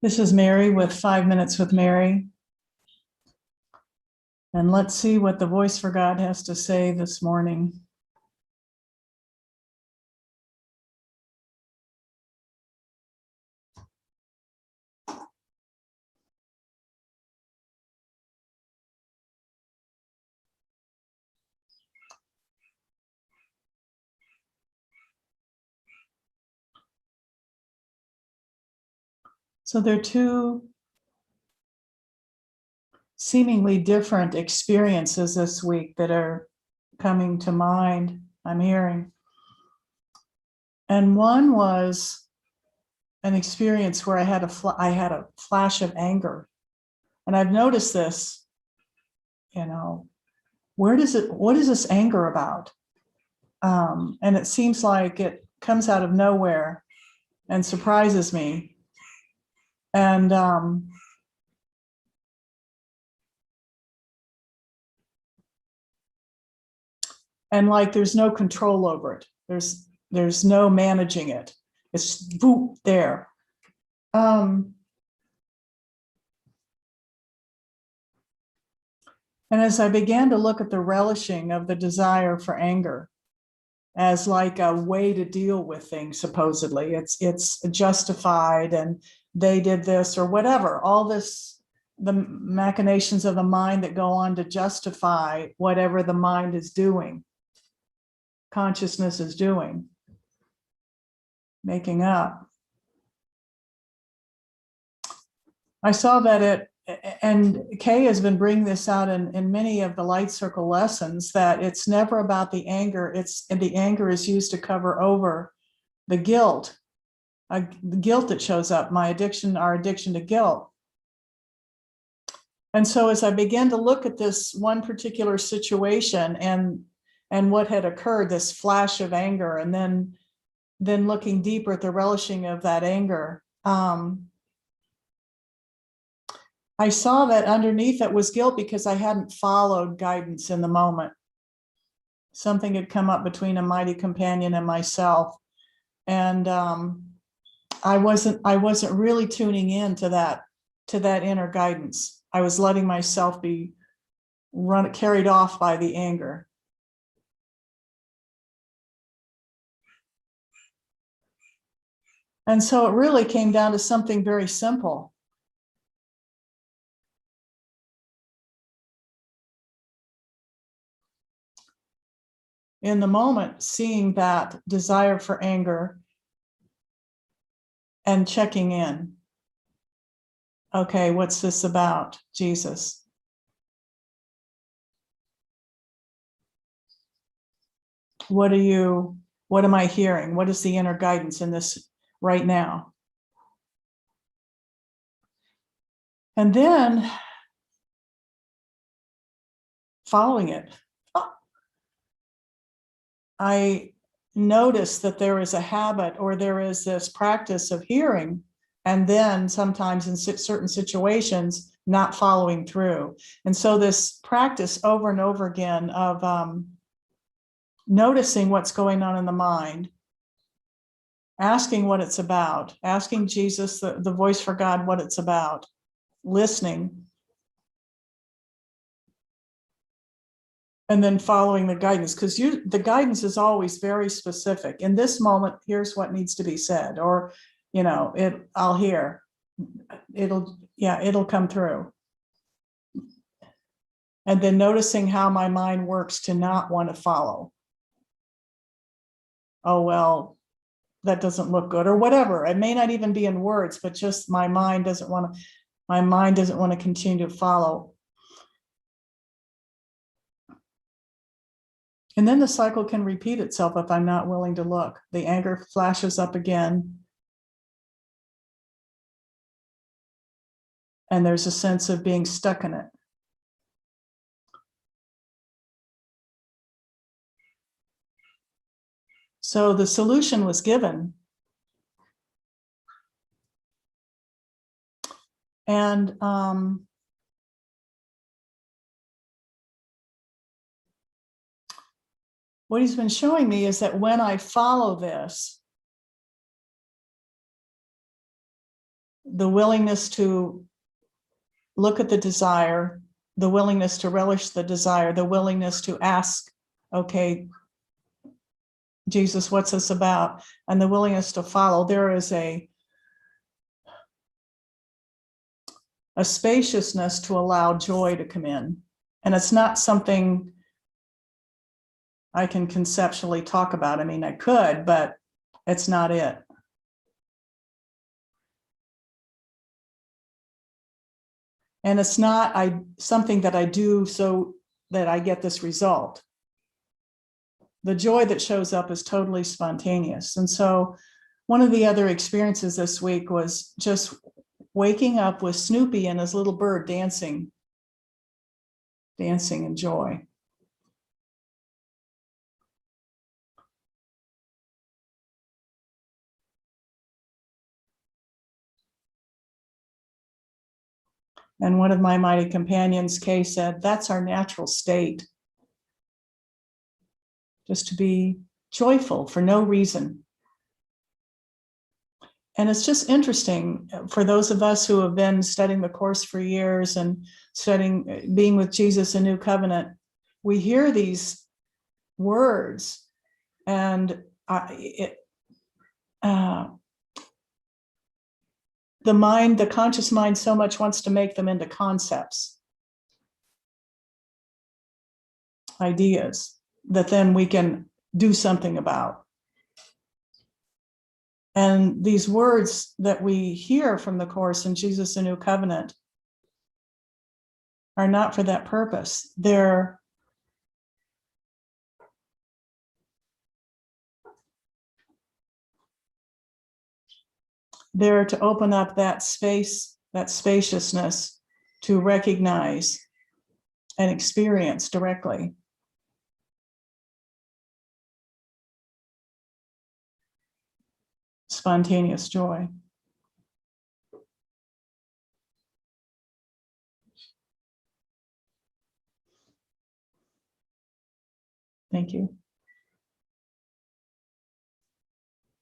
This is Mary with 5 Minutes with Mary. And let's see what the voice for God has to say this morning. So there are two seemingly different experiences this week that are coming to mind, I'm hearing. And one was an experience where I had a flash of anger. And I've noticed this, what is this anger about? And it seems like it comes out of nowhere and surprises me. And like there's no control over it. There's no managing it. It's boop there. And as I began to look at the relishing of the desire for anger as like a way to deal with things, supposedly it's justified and they did this or whatever, all this, the machinations of the mind that go on to justify whatever the mind is doing, consciousness is doing, making up. I saw that and Kay has been bringing this out in many of the Light Circle lessons, that it's never about the anger. The anger is used to cover over the guilt, the guilt that shows up, our addiction to guilt. And so as I began to look at this one particular situation and what had occurred, this flash of anger, and then looking deeper at the relishing of that anger, I saw that underneath it was guilt because I hadn't followed guidance in the moment. Something had come up between a mighty companion and myself. And I wasn't really tuning in to that inner guidance. I was letting myself be carried off by the anger. And so it really came down to something very simple. In the moment, seeing that desire for anger and checking in. Okay, what's this about, Jesus? What am I hearing? What is the inner guidance in this right now? And then following it, I noticed that there is a habit, or there is this practice of hearing, and then sometimes in certain situations, not following through. And so this practice over and over again of noticing what's going on in the mind, asking what it's about, asking Jesus, the voice for God, what it's about, listening, and then following the guidance, because the guidance is always very specific. In this moment, here's what needs to be said, or I'll hear, it'll come through. And then noticing how my mind works to not want to follow. Oh, well, that doesn't look good, or whatever. It may not even be in words, but just my mind doesn't want to continue to follow. And then the cycle can repeat itself if I'm not willing to look. The anger flashes up again. And there's a sense of being stuck in it. So the solution was given. And what he's been showing me is that when I follow this, the willingness to look at the desire, the willingness to relish the desire, the willingness to ask, okay, Jesus, what's this about? And the willingness to follow. There is a spaciousness to allow joy to come in. And it's not something I can conceptually talk about. I mean, I could, but it's not it. And it's not something that I do so that I get this result. The joy that shows up is totally spontaneous. And so one of the other experiences this week was just waking up with Snoopy and his little bird dancing in joy. And one of my mighty companions, Kay, said, that's our natural state. Just to be joyful for no reason. And it's just interesting for those of us who have been studying the Course for years and studying, being with Jesus in New Covenant, we hear these words and the conscious mind so much wants to make them into concepts, ideas that then we can do something about. And these words that we hear from the Course in Jesus in New Covenant are not for that purpose. They're to open up that space, that spaciousness, to recognize and experience directly spontaneous joy. Thank you.